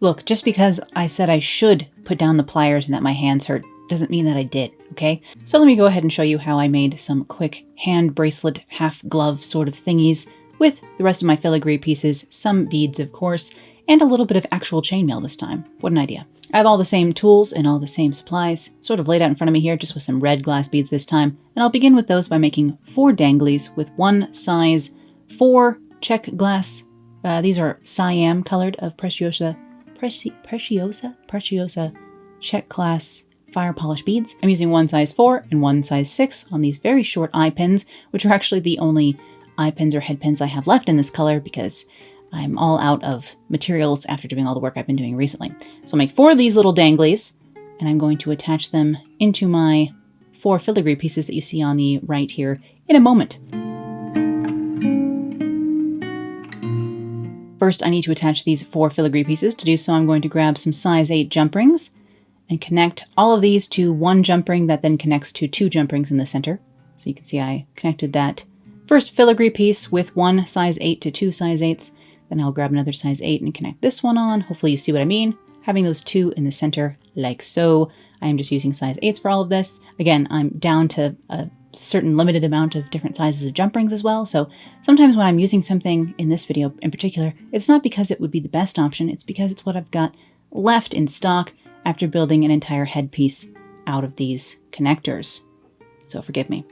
Look, just because I said I should put down the pliers and that my hands hurt doesn't mean that I did, okay? So let me go ahead and show you how I made some quick hand bracelet, half glove sort of thingies with the rest of my filigree pieces, some beads of course, and a little bit of actual chainmail this time. What an idea. I have all the same tools and all the same supplies sort of laid out in front of me here, just with some red glass beads this time. And I'll begin with those by making 4 danglies with one size 4 check glass. These are cyan colored of Preciosa check glass fire polish beads. I'm using one size 4 and one size 6 on these very short eye pins, which are actually the only eye pins or head pins I have left in this color because I'm all out of materials after doing all the work I've been doing recently. So I'll make 4 of these little danglies, and I'm going to attach them into my 4 filigree pieces that you see on the right here in a moment. First, I need to attach these 4 filigree pieces. To do so, I'm going to grab some size 8 jump rings and connect all of these to one jump ring that then connects to 2 jump rings in the center. So you can see I connected that first filigree piece with one size 8 to 2 size 8s. Then I'll grab another size 8 and connect this one on. Hopefully you see what I mean. Having those 2 in the center like so. I am just using size 8s for all of this. Again, I'm down to a certain limited amount of different sizes of jump rings as well. So sometimes when I'm using something in this video in particular, it's not because it would be the best option. It's because it's what I've got left in stock after building an entire headpiece out of these connectors. So forgive me.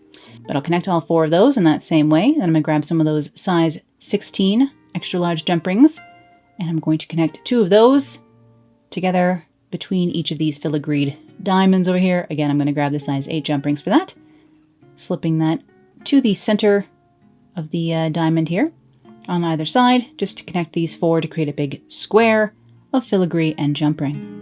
But I'll connect all 4 of those in that same way. Then I'm going to grab some of those size 16 extra large jump rings, and I'm going to connect 2 of those together between each of these filigreed diamonds over here. Again, I'm going to grab the size 8 jump rings for that, slipping that to the center of the diamond here on either side, just to connect these 4 to create a big square of filigree and jump ring.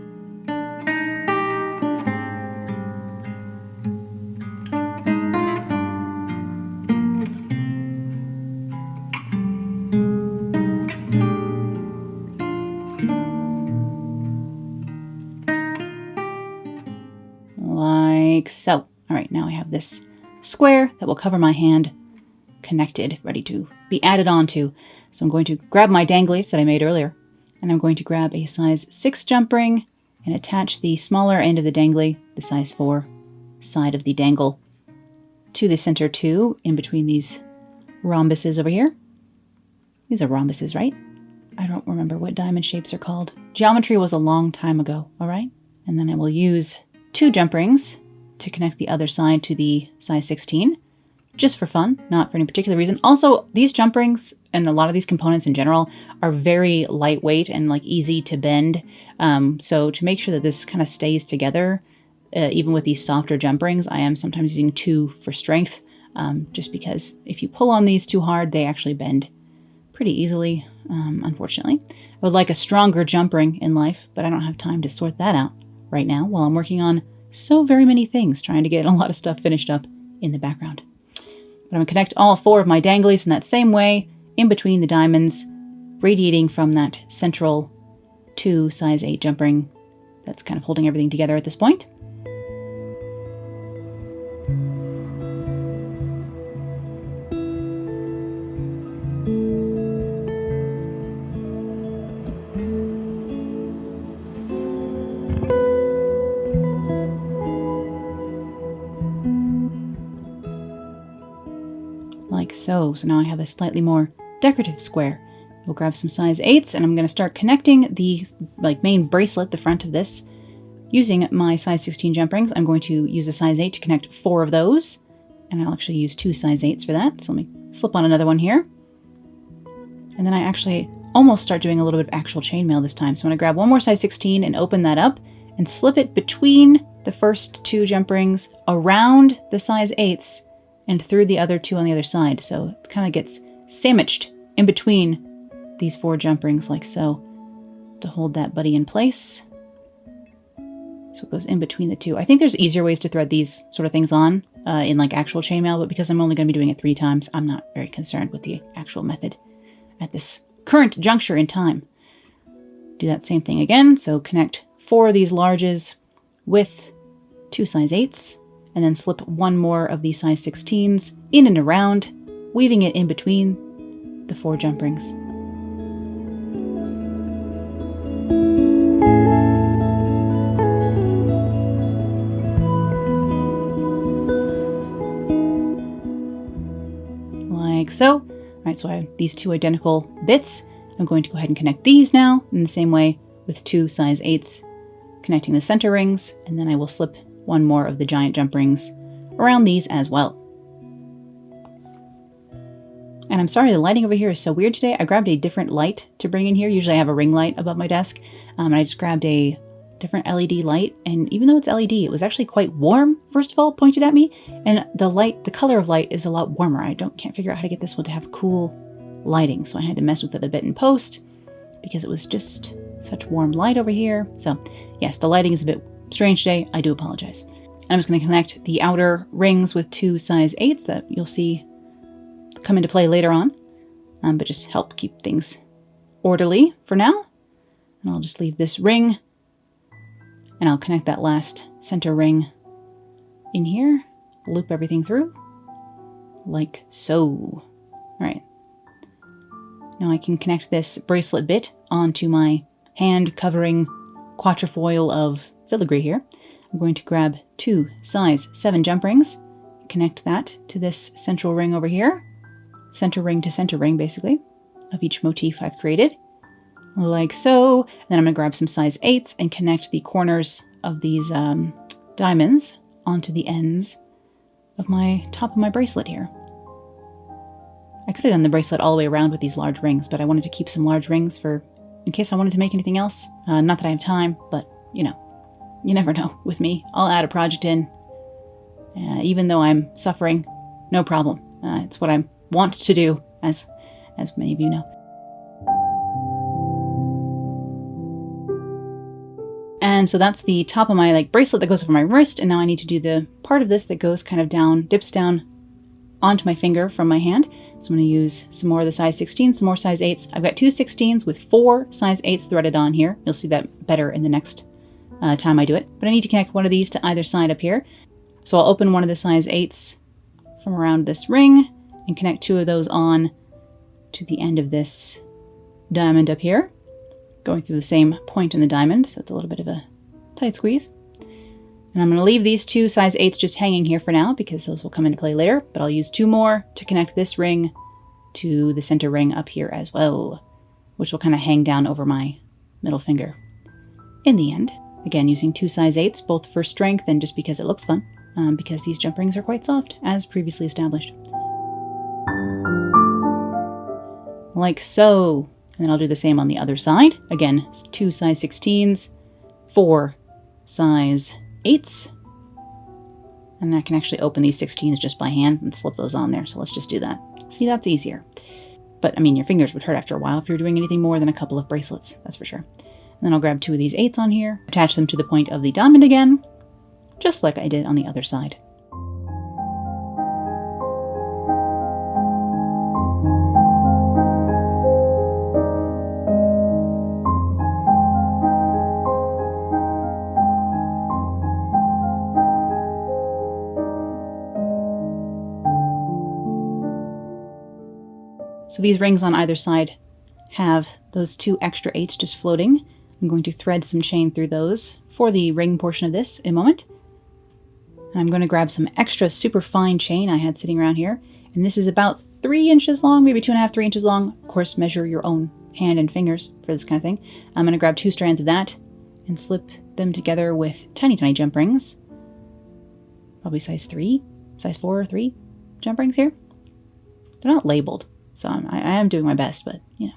Like so. All right, now I have this square that will cover my hand connected, ready to be added onto. So I'm going to grab my danglies that I made earlier, and I'm going to grab a size 6 jump ring and attach the smaller end of the dangly, the size 4 side of the dangle, to the center 2 in between these rhombuses over here. These are rhombuses, right? I don't remember what diamond shapes are called. Geometry was a long time ago, all right? And then I will use 2 jump rings to connect the other side to the size 16, just for fun, not for any particular reason. Also, these jump rings and a lot of these components in general are very lightweight and like easy to bend. So to make sure that this kind of stays together, even with these softer jump rings, I am sometimes using 2 for strength, just because if you pull on these too hard, they actually bend pretty easily, unfortunately. I would like a stronger jump ring in life, but I don't have time to sort that out right now while I'm working on so very many things, trying to get a lot of stuff finished up in the background. But I'm going to connect all 4 of my danglies in that same way, in between the diamonds, radiating from that central 2 size 8 jump ring that's kind of holding everything together at this point. Like so. So now I have a slightly more decorative square. We'll grab some size 8s and I'm going to start connecting the main bracelet, the front of this, using my size 16 jump rings. I'm going to use a size 8 to connect 4 of those, and I'll actually use 2 size 8s for that. So let me slip on another one here. And then I actually almost start doing a little bit of actual chainmail this time. So I'm going to grab one more size 16 and open that up and slip it between the first 2 jump rings, around the size 8s, and through the other 2 on the other side. So it kind of gets sandwiched in between these 4 jump rings like so, to hold that buddy in place. So it goes in between the 2. I think there's easier ways to thread these sort of things on in like actual chainmail, but because I'm only going to be doing it 3 times, I'm not very concerned with the actual method at this current juncture in time. Do that same thing again. So connect 4 of these larges with 2 size 8s, and then slip 1 more of these size 16s in and around, weaving it in between the 4 jump rings. so. All right, so I have these two identical bits. I'm going to go ahead and connect these now in the same way with 2 size 8s, connecting the center rings, and then I will slip one more of the giant jump rings around these as well. And I'm sorry, the lighting over here is so weird today. I grabbed a different light to bring in here. Usually I have a ring light above my desk, and I just grabbed a different LED light, and even though it's LED, it was actually quite warm, first of all, pointed at me, and the color of light is a lot warmer. I can't figure out how to get this one to have cool lighting, so I had to mess with it a bit in post because it was just such warm light over here. So yes, the lighting is a bit strange today. I do apologize. And I'm just going to connect the outer rings with 2 size 8s that you'll see come into play later on, but just help keep things orderly for now. And I'll just leave this ring, and I'll connect that last center ring in here, loop everything through, like so. All right. Now I can connect this bracelet bit onto my hand covering quatrefoil of filigree here. I'm going to grab 2 size 7 jump rings, connect that to this central ring over here, center ring to center ring basically, of each motif I've created, like so. And then I'm going to grab some size 8s and connect the corners of these diamonds onto the ends of my top of my bracelet here. I could have done the bracelet all the way around with these large rings, but I wanted to keep some large rings for in case I wanted to make anything else. Not that I have time, but you know, you never know with me. I'll add a project in, even though I'm suffering, no problem. It's what I want to do, as many of you know. And so that's the top of my bracelet that goes over my wrist, and now I need to do the part of this that goes kind of down, dips down onto my finger from my hand. So I'm going to use some more of the size 16, some more size 8s. I've got 2 16s with 4 size 8s threaded on here. You'll see that better in the next time I do it. But I need to connect one of these to either side up here. So I'll open one of the size 8s from around this ring and connect 2 of those on to the end of this diamond up here, going through the same point in the diamond, so it's a little bit of a tight squeeze. And I'm going to leave these 2 size 8s just hanging here for now because those will come into play later, but I'll use 2 more to connect this ring to the center ring up here as well, which will kind of hang down over my middle finger. In the end, again, using 2 size 8s, both for strength and just because it looks fun, because these jump rings are quite soft, as previously established. Like so. And then I'll do the same on the other side. Again, 2 size 16s, 4 size 8s. And I can actually open these 16s just by hand and slip those on there. So let's just do that. See, that's easier. But I mean, your fingers would hurt after a while if you're doing anything more than a couple of bracelets, that's for sure. And then I'll grab 2 of these 8s on here, attach them to the point of the diamond again, just like I did on the other side. So these rings on either side have those 2 extra 8s just floating. I'm going to thread some chain through those for the ring portion of this in a moment. And I'm going to grab some extra super fine chain I had sitting around here. And this is about 3 inches long, maybe 2.5, 3 inches long. Of course, measure your own hand and fingers for this kind of thing. I'm going to grab 2 strands of that and slip them together with tiny, tiny jump rings. Probably size 3, size 4 or 3 jump rings here. They're not labeled. So I am doing my best, but, you know.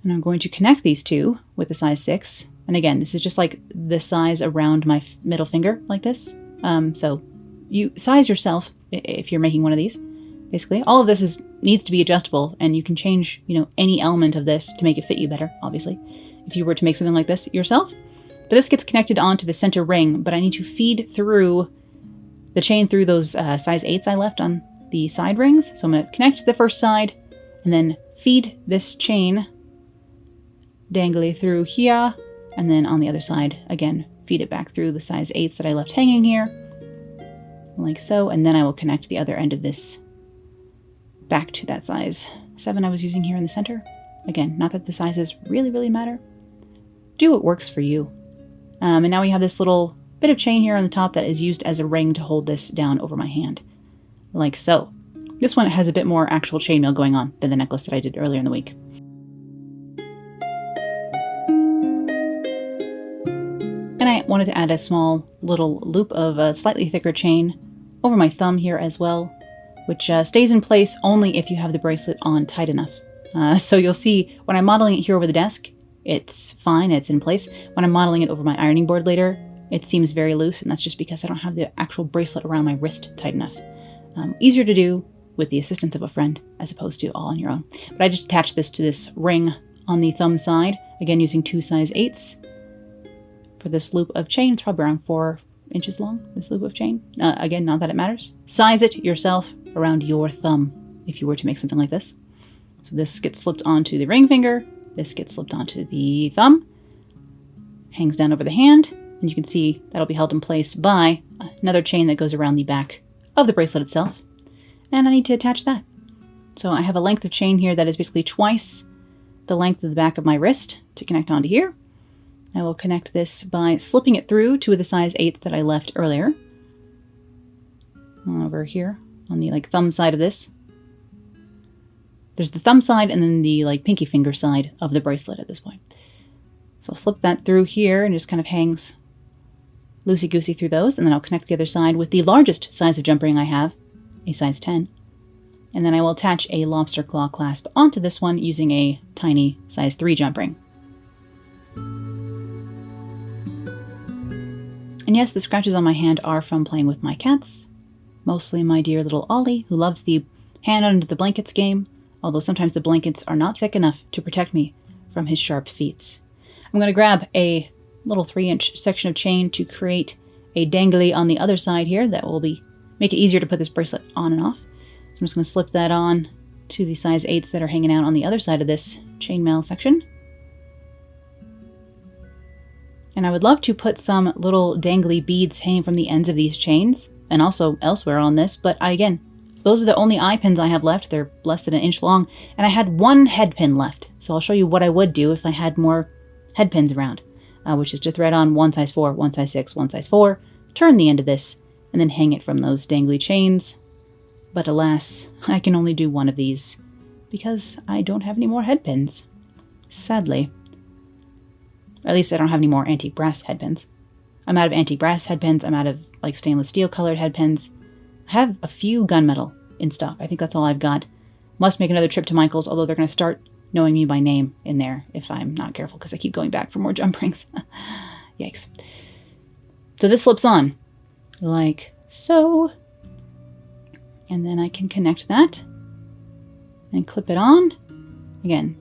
And I'm going to connect these 2 with the size 6. And again, this is just like the size around my middle finger, like this. So you size yourself if you're making one of these. Basically, all of this needs to be adjustable, and you can change, you know, any element of this to make it fit you better, obviously, if you were to make something like this yourself. But this gets connected onto the center ring, but I need to feed through the chain through those size 8s I left on the side rings. So I'm going to connect the first side and then feed this chain dangly through here, and then on the other side again feed it back through the size 8s that I left hanging here, like so, and then I will connect the other end of this back to that size 7 I was using here in the center. Again, not that the sizes really matter. Do what works for you. And now we have this little bit of chain here on the top that is used as a ring to hold this down over my hand, like so. This one has a bit more actual chainmail going on than the necklace that I did earlier in the week. And I wanted to add a small little loop of a slightly thicker chain over my thumb here as well, which stays in place only if you have the bracelet on tight enough. So you'll see when I'm modeling it here over the desk, it's fine, it's in place. When I'm modeling it over my ironing board later, it seems very loose, and that's just because I don't have the actual bracelet around my wrist tight enough. Easier to do with the assistance of a friend as opposed to all on your own. But I just attached this to this ring on the thumb side, again using 2 size 8s. For this loop of chain, it's probably around 4 inches long, this loop of chain. Again, not that it matters. Size it yourself around your thumb if you were to make something like this. So this gets slipped onto the ring finger, this gets slipped onto the thumb, hangs down over the hand, and you can see that'll be held in place by another chain that goes around the back of the bracelet itself. And I need to attach that. So I have a length of chain here that is basically twice the length of the back of my wrist to connect onto here. I will connect this by slipping it through 2 of the size 8s that I left earlier. Over here on the thumb side of this. There's the thumb side and then the pinky finger side of the bracelet at this point. So I'll slip that through here and it just kind of hangs loosey-goosey through those, and then I'll connect the other side with the largest size of jump ring I have, a size 10. And then I will attach a lobster claw clasp onto this one using a tiny size 3 jump ring. And yes, the scratches on my hand are from playing with my cats. Mostly my dear little Ollie, who loves the hand under the blankets game, although sometimes the blankets are not thick enough to protect me from his sharp feet. I'm going to grab a little 3-inch section of chain to create a dangly on the other side here that will make it easier to put this bracelet on and off. So I'm just going to slip that on to the size 8s that are hanging out on the other side of this chainmail section. And I would love to put some little dangly beads hanging from the ends of these chains, and also elsewhere on this, but again, those are the only eye pins I have left. They're less than 1 inch long, and I had 1 head pin left. So I'll show you what I would do if I had more head pins around, which is to thread on 1 size 4, 1 size 6, 1 size 4, turn the end of this, and then hang it from those dangly chains. But alas, I can only do 1 of these, because I don't have any more head pins, sadly. Or at least I don't have any more antique brass head pins. I'm out of antique brass head pins. I'm out of stainless steel colored head pins. I have a few gunmetal in stock. I think that's all I've got. Must make another trip to Michael's, although they're going to start knowing me by name in there if I'm not careful, because I keep going back for more jump rings. Yikes. So this slips on like so. And then I can connect that and clip it on. Again,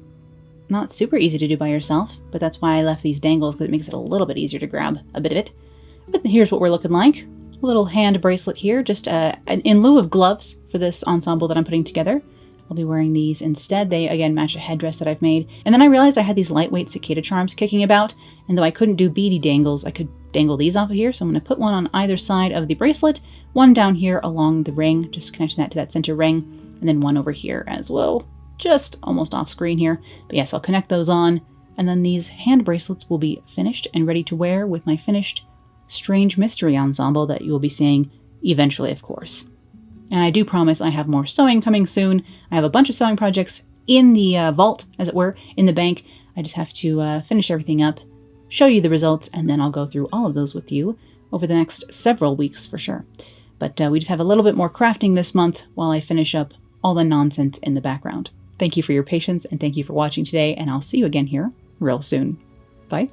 not super easy to do by yourself, but that's why I left these dangles, because it makes it a little bit easier to grab a bit of it. But here's what we're looking like. A little hand bracelet here, just in lieu of gloves for this ensemble that I'm putting together. I'll be wearing these instead. They, again, match a headdress that I've made. And then I realized I had these lightweight cicada charms kicking about, and though I couldn't do beady dangles, I could dangle these off of here. So I'm going to put one on either side of the bracelet, one down here along the ring, just connecting that to that center ring, and then one over here as well, just almost off screen here. But yes, I'll connect those on, and then these hand bracelets will be finished and ready to wear with my finished strange mystery ensemble that you will be seeing eventually, of course. And I do promise I have more sewing coming soon. I have a bunch of sewing projects in the vault, as it were, in the bank. I just have to finish everything up, show you the results, and then I'll go through all of those with you over the next several weeks for sure. But we just have a little bit more crafting this month while I finish up all the nonsense in the background. Thank you for your patience, and thank you for watching today, and I'll see you again here real soon. Bye.